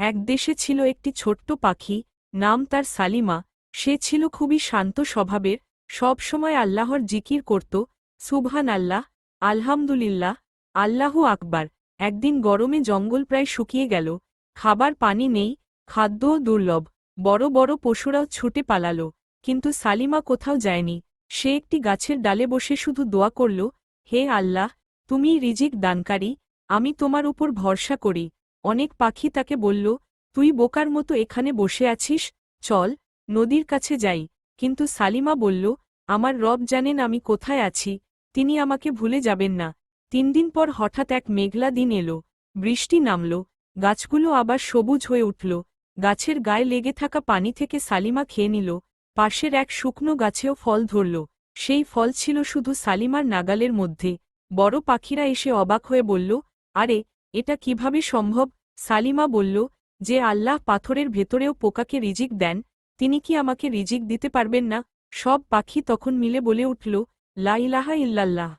এক দেশে ছিল একটি ছোট্ট পাখি, নাম তার সালিমা। সে ছিল খুবই শান্ত স্বভাবের, সব সময় আল্লাহর জিকির করত, সুবহান আল্লাহ, আলহামদুলিল্লাহ, আল্লাহু আকবার। একদিন গরমে জঙ্গল প্রায় শুকিয়ে গেল, খাবার পানি নেই, খাদ্যও দুর্লভ। বড় বড় পশুরাও ছুটে পালাল, কিন্তু সালিমা কোথাও যায়নি। সে একটি গাছের ডালে বসে শুধু দোয়া করল, হে আল্লাহ, তুমিই রিজিক দানকারী, আমি তোমার উপর ভরসা করি। অনেক পাখি তাকে বলল, তুই বোকার মতো এখানে বসে আছিস, চল নদীর কাছে যাই। কিন্তু সালিমা বলল, আমার রব জানেন আমি কোথায় আছি, তিনি আমাকে ভুলে যাবেন না। 3 দিন পর হঠাৎ এক মেঘলা দিন এলো, বৃষ্টি নামল, গাছগুলো আবার সবুজ হয়ে উঠল। গাছের গায়ে লেগে থাকা পানি থেকে সালিমা খেয়ে নিল, পাশের এক শুকনো গাছেও ফল ধরল। সেই ফল ছিল শুধু সালিমার নাগালের মধ্যে। বড় পাখিরা এসে অবাক হয়ে বলল, আরে, এটা কিভাবে সম্ভব? সালিমা বলল, যে আল্লাহ পাথরের ভেতরেও পোকাকে রিজিক দেন, তিনি কি আমাকে রিজিক দিতে পারবেন না? সব পাখি তখন মিলে বলে উঠল, লা ইলাহা ইল্লাল্লাহ।